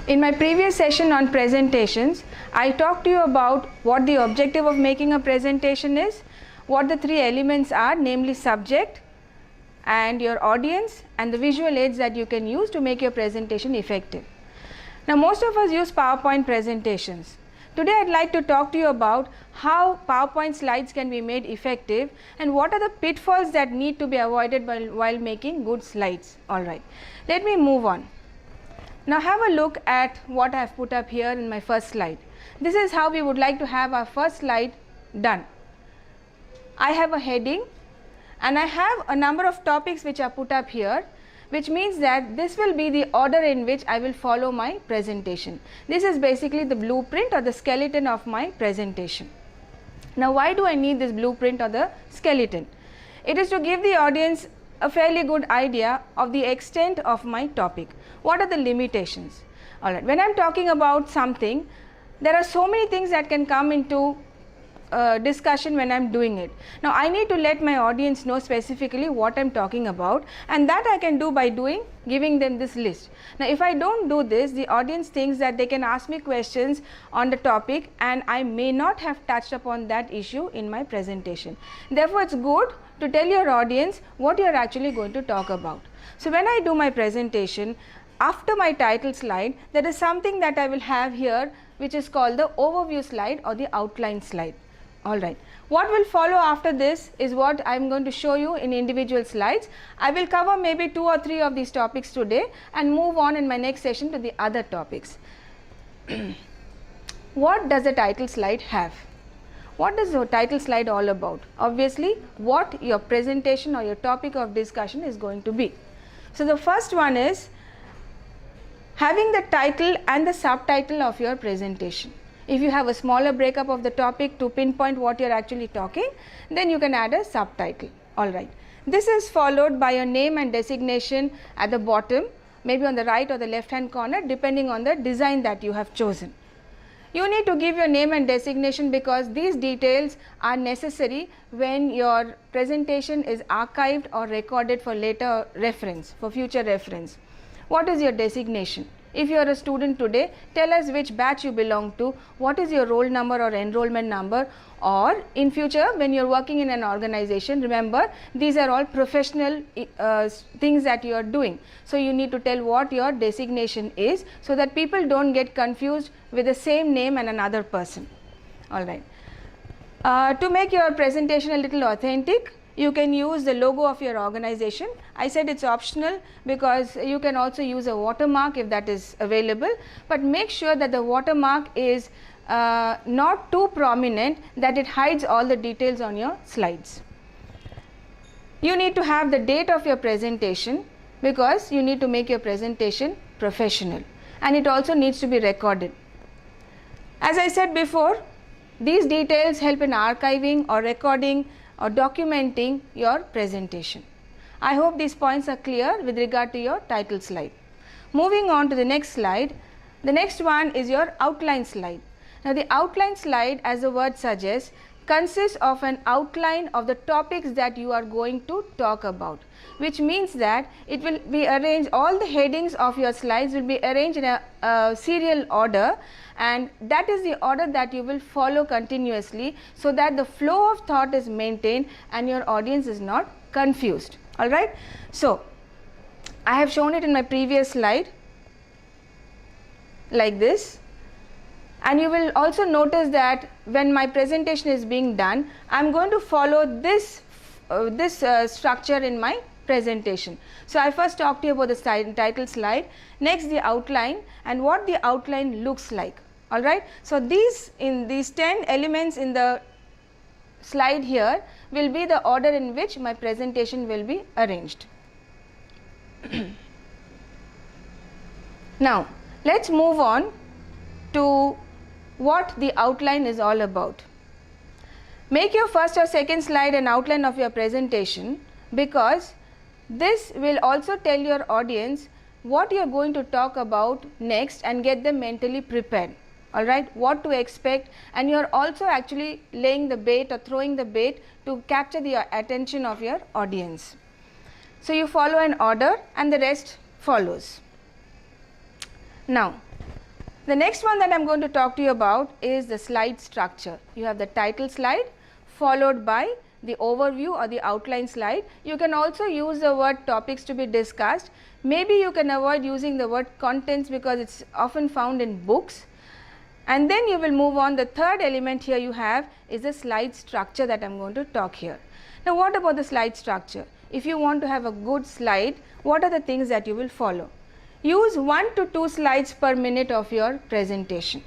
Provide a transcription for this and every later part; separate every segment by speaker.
Speaker 1: In my previous session on presentations, I talked to you about what the objective of making a presentation is, what the three elements are, namely subject and your audience and the visual aids that you can use to make your presentation effective. Now, most of us use PowerPoint presentations. Today I'd like to talk to you about how PowerPoint slides can be made effective and what are the pitfalls that need to be avoided while making good slides. Alright, let me move on. Now have a look at what I have put up here in my first slide. This is how we would like to have our first slide done. I have a heading and I have a number of topics which are put up here, which means that this will be the order in which I will follow my presentation. This is basically the blueprint or the skeleton of my presentation. Now why do I need this blueprint or the skeleton? It is to give the audience a fairly good idea of the extent of my topic. What are the limitations? Alright, when I am talking about something, there are so many things that can come into discussion when I am doing it. Now I need to let my audience know specifically what I am talking about, and that I can do by giving them this list. Now if I don't do this, the audience thinks that they can ask me questions on the topic and I may not have touched upon that issue in my presentation. Therefore it's good to tell your audience what you are actually going to talk about. So when I do my presentation, after my title slide, there is something that I will have here which is called the overview slide or the outline slide. Alright, what will follow after this is what I am going to show you in individual slides. I will cover maybe 2 or 3 of these topics today and move on in my next session to the other topics. What does the title slide have? What is the title slide all about? Obviously, what your presentation or your topic of discussion is going to be. So the first one is having the title and the subtitle of your presentation. If you have a smaller breakup of the topic to pinpoint what you are actually talking, then you can add a subtitle. Alright. This is followed by your name and designation at the bottom, maybe on the right or the left hand corner, depending on the design that you have chosen. You need to give your name and designation because these details are necessary when your presentation is archived or recorded for later reference, for future reference. What is your designation? If you are a student today, tell us which batch you belong to, what is your roll number or enrollment number, or in future when you are working in an organization, remember these are all professional things that you are doing. So you need to tell what your designation is so that people don't get confused with the same name and another person. Alright. To make your presentation a little authentic, you can use the logo of your organization. I said it's optional because you can also use a watermark if that is available, but make sure that the watermark is not too prominent that it hides all the details on your slides. You need to have the date of your presentation because you need to make your presentation professional, and it also needs to be recorded. As I said before, these details help in archiving or recording or documenting your presentation. I hope these points are clear with regard to your title slide. Moving on to the next slide, the next one is your outline slide. Now the outline slide, as the word suggests, consists of an outline of the topics that you are going to talk about, which means that it will be arranged, all the headings of your slides will be arranged in a serial order, and that is the order that you will follow continuously so that the flow of thought is maintained and your audience is not confused. Alright. So I have shown it in my previous slide like this, and you will also notice that when my presentation is being done, I am going to follow this structure in my presentation. So I first talked to you about the title slide, next the outline and what the outline looks like. Alright. So these 10 elements in the slide here will be the order in which my presentation will be arranged. Now let's move on to what the outline is all about. Make your first or second slide an outline of your presentation because this will also tell your audience what you are going to talk about next and get them mentally prepared. Alright, what to expect, and you are also actually laying the bait or throwing the bait to capture the attention of your audience. So you follow an order and the rest follows. Now The next one that I am going to talk to you about is the slide structure. You have the title slide followed by the overview or the outline slide. You can also use the word topics to be discussed. Maybe you can avoid using the word contents because it's often found in books. And then you will move on. The third element here you have is the slide structure that I am going to talk here. Now what about the slide structure? If you want to have a good slide, what are the things that you will follow? Use 1 to 2 slides per minute of your presentation.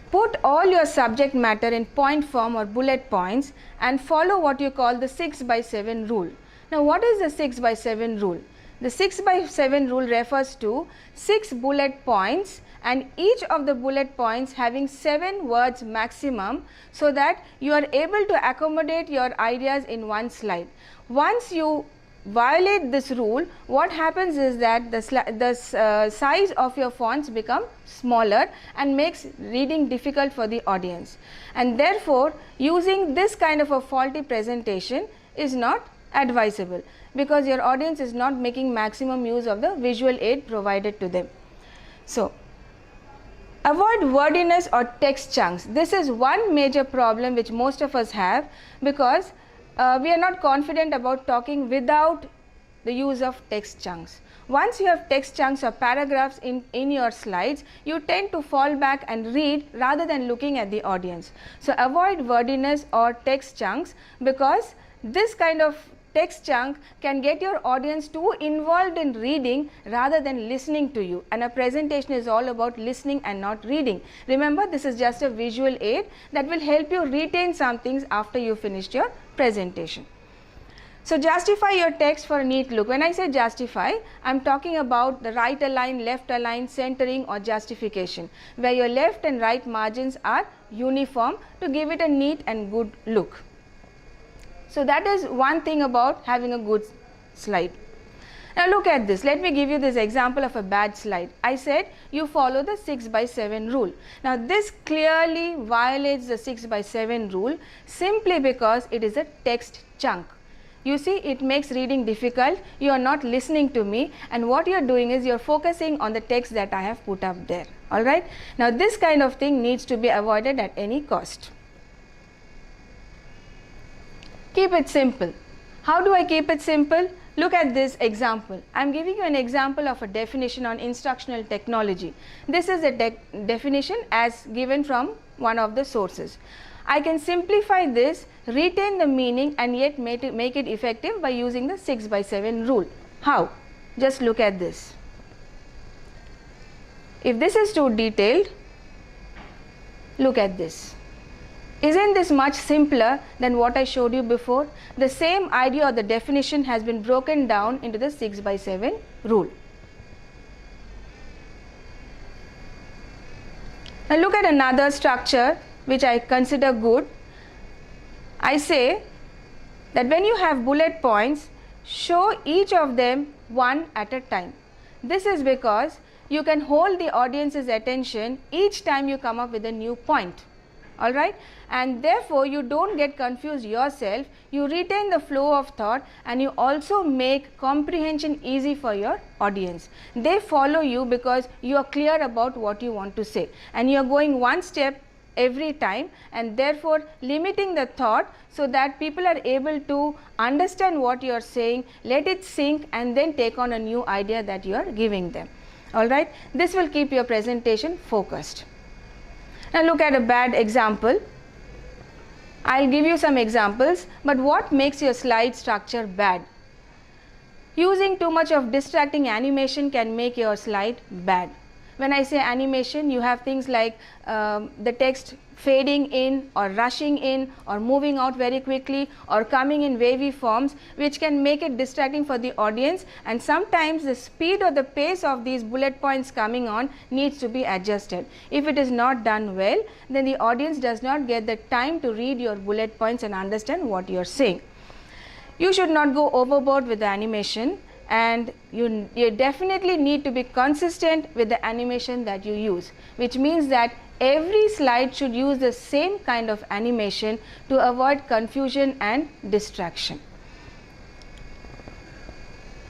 Speaker 1: Put all your subject matter in point form or bullet points and follow what you call the 6 by 7 rule. Now what is the 6 by 7 rule? The 6 by 7 rule refers to 6 bullet points and each of the bullet points having 7 words maximum, so that you are able to accommodate your ideas in one slide. Once you violate this rule, what happens is that the size of your fonts become smaller and makes reading difficult for the audience, and therefore using this kind of a faulty presentation is not advisable because your audience is not making maximum use of the visual aid provided to them. So avoid wordiness or text chunks. This is one major problem which most of us have, because we are not confident about talking without the use of text chunks. Once you have text chunks or paragraphs in your slides, you tend to fall back and read rather than looking at the audience. So avoid wordiness or text chunks, because this kind of text chunk can get your audience too involved in reading rather than listening to you, and a presentation is all about listening and not reading. Remember, this is just a visual aid that will help you retain some things after you finished your presentation. So justify your text for a neat look. When I say justify, I am talking about the right align, left align, centering or justification, where your left and right margins are uniform to give it a neat and good look. So that is one thing about having a good slide. Now look at this. Let me give you this example of a bad slide. I said you follow the 6 by 7 rule. Now this clearly violates the 6 by 7 rule simply because it is a text chunk. You see, it makes reading difficult. You are not listening to me, and what you are doing is you are focusing on the text that I have put up there. Alright. Now this kind of thing needs to be avoided at any cost. Keep it simple. How do I keep it simple? Look at this example. I am giving you an example of a definition on instructional technology. This is a definition as given from one of the sources. I can simplify this, retain the meaning, and yet make it effective by using the 6 by 7 rule. How? Just look at this. If this is too detailed, look at this. Isn't this much simpler than what I showed you before? The same idea or the definition has been broken down into the 6 by 7 rule. Now look at another structure which I consider good. I say that when you have bullet points, show each of them one at a time. This is because you can hold the audience's attention each time you come up with a new point. Alright, and therefore you don't get confused yourself, you retain the flow of thought, and you also make comprehension easy for your audience. They follow you because you are clear about what you want to say, and you are going one step every time, and therefore limiting the thought so that people are able to understand what you are saying, let it sink, and then take on a new idea that you are giving them. Alright, this will keep your presentation focused. Now look at a bad example. I'll give you some examples, but what makes your slide structure bad? Using too much of distracting animation can make your slide bad. When I say animation, you have things like the text fading in or rushing in or moving out very quickly or coming in wavy forms, which can make it distracting for the audience, and sometimes the speed or the pace of these bullet points coming on needs to be adjusted. If it is not done well, then the audience does not get the time to read your bullet points and understand what you are saying. You should not go overboard with the animation, and you definitely need to be consistent with the animation that you use, which means that every slide should use the same kind of animation to avoid confusion and distraction.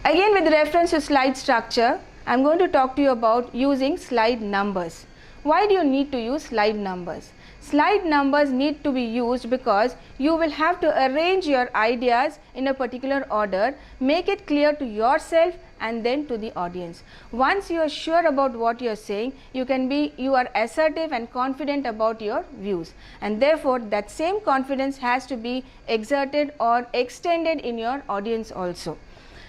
Speaker 1: Again, with reference to slide structure, I'm going to talk to you about using slide numbers. Why do you need to use slide numbers? Slide numbers need to be used because you will have to arrange your ideas in a particular order, make it clear to yourself and then to the audience. Once you are sure about what you are saying, you are assertive and confident about your views, and therefore that same confidence has to be exerted or extended in your audience also.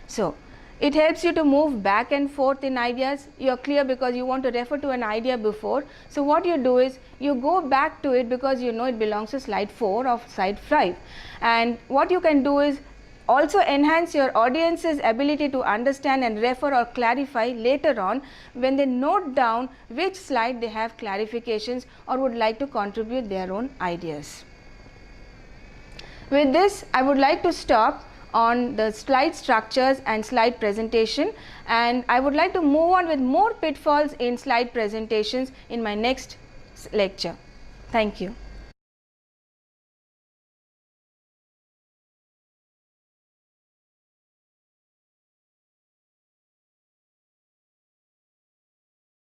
Speaker 1: So it helps you to move back and forth in ideas. You are clear because you want to refer to an idea before. So what you do is you go back to it because you know it belongs to slide 4 or slide 5. And what you can do is also enhance your audience's ability to understand and refer or clarify later on when they note down which slide they have clarifications or would like to contribute their own ideas. With this, I would like to stop on the slide structures and slide presentation, and I would like to move on with more pitfalls in slide presentations in my next lecture. Thank you.